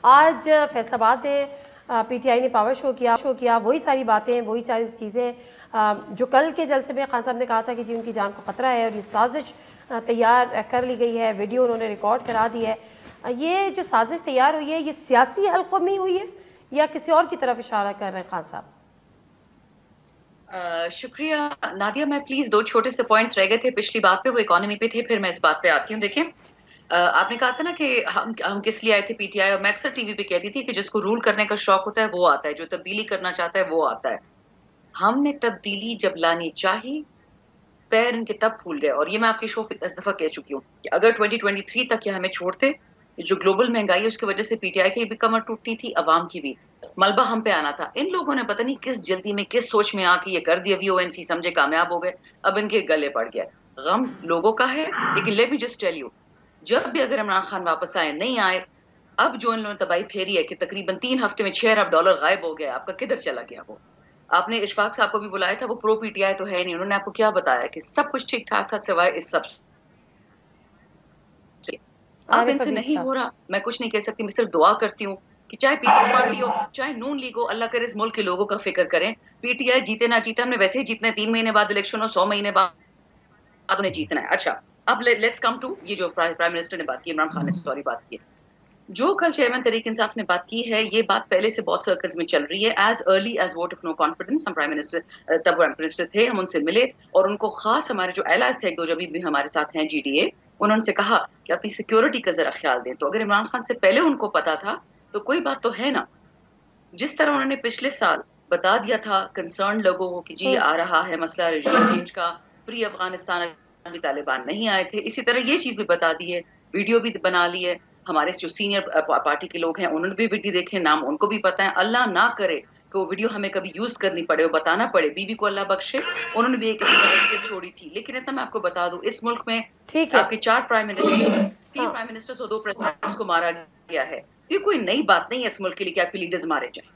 آج فیصل آباد میں پی ٹی آئی نے پاور شو کیا وہی ساری باتیں، وہی ساری چیزیں جو کل کے جلسے میں خان صاحب نے کہا تھا کہ جی ان کی جان کو خطرہ ہے اور یہ سازش تیار کر لی گئی ہے، ویڈیو انہوں نے ریکارڈ کرا دی ہے. یہ جو سازش تیار ہوئی ہے یہ سیاسی حلقوں میں ہوئی ہے یا کسی اور کی طرف اشارہ کر رہے ہیں خان صاحب؟ شکریہ نادیہ. میں پلیز دو چھوٹے سے پوائنٹس رہ گئے تھے پچھلی بات پہ، وہ اکانومی پہ تھے، پھر میں اس بات پہ آتی ہوں. دیکھیں آپ نے کہا تھا نا کہ ہم کس لیے آئے تھے پی ٹی آئی، اور میں اکثر ٹی وی پہ کہتی تھی کہ جس کو رول کرنے کا شوق ہوتا ہے وہ آتا ہے، جو تبدیلی کرنا چاہتا ہے وہ آتا ہے. ہم نے تبدیلی جب لانی چاہی پیر ان کے تب پھول گئے، اور یہ میں آپ کے شو پہ 10 دفعہ کہہ چکی ہوں کہ اگر 2023 تک یہ ہمیں چھوڑتے، جو گلوبل مہنگائی ہے اس کی وجہ سے پی ٹی آئی کی بھی کمر ٹوٹنی تھی، عوام کی بھی. ملبہ ہم پہ آنا تھا. ان لوگوں نے پتہ نہیں کس جلدی میں کس سوچ میں آ کے یہ کر دیا، وی او این سی سمجھے کامیاب ہو گئے، اب ان کے گلے پڑ گیا. غم لوگوں کا ہے، لیکن let me just tell you, جب بھی اگر عمران خان واپس آئے نہیں آئے، اب جو ان لوگوں نے تباہی پھیری ہے کہ تقریباً 3 ہفتے میں $6 ارب غائب ہو گیا، آپ کا کدھر چلا گیا؟ وہ آپ نے اشفاق صاحب کو بھی بلایا تھا، وہ پرو پی ٹی آئی تو ہے نہیں. انہوں نے آپ کو کیا بتایا کہ سب کچھ ٹھیک ٹھاک تھا سوائے اس سب سے. اب ان عارف سے حبیب نہیں صاحب، ہو رہا. میں کچھ نہیں کہہ سکتی، میں صرف دعا کرتی ہوں کہ چاہے پیپلز پارٹی ہو چاہے نون لیگ ہو، اللہ کرے اس ملک کے لوگوں کا فکر کریں. پی ٹی آئی جیتے نہ جیتے، ہم نے ویسے ہی جیتنا ہے. 3 مہینے بعد الیکشن ہو، 100 مہینے بعد انہیں جیتنا ہے. اچھا اب لیٹس کم ٹو یہ جو پرائم منسٹر نے بات کی، عمران خان نے سوری بات کی، جو کل چیئرمین تحریک انصاف نے بات کی ہے، یہ بات پہلے سے بہت سرکلز میں چل رہی ہے. As early as vote of no confidence ہم پرائم منسٹر تب پرائم منسٹر تھے، ہم ان سے ملے اور ان کو خاص ہمارے جو ایلائز تھے جو ابھی بھی ہمارے ساتھ ہیں جی ڈی اے، انہوں نے سے کہا کہ اپنی سیکیورٹی کا ذرا خیال دیں. تو اگر عمران خان سے پہلے ان کو پتا تھا تو کوئی بات تو ہے نا. جس طرح انہوں نے پچھلے سال بتا دیا تھا کنسرن لوگوں کو کہ جی آ رہا ہے مسئلہ رجیم چینج کا، فری افغانستان بھی طالبان نہیں آئے تھے، اسی طرح یہ چیز بھی بتا دی ہے، ویڈیو بھی بنا لی ہے. ہمارے جو سینئر پارٹی کے لوگ ہیں انہوں نے بھی ویڈیو دیکھے، نام ان کو بھی پتا ہے. اللہ نہ کرے کہ وہ ویڈیو ہمیں کبھی یوز کرنی پڑے، وہ بتانا پڑے. بی بی کو اللہ بخشے، انہوں نے بھی ایک حیثیت چھوڑی تھی. لیکن اتنا میں آپ کو بتا دوں، اس ملک میں ٹھیک ہے. آپ کے 4 پرائم منسٹر، 3 ہاں پرائم منسٹر اور 2 پریزیڈنٹس کو مارا گیا ہے. تو یہ کوئی نئی بات نہیں ہے اس ملک کے لیے کہ آپ کے لیڈرز مارے جائیں.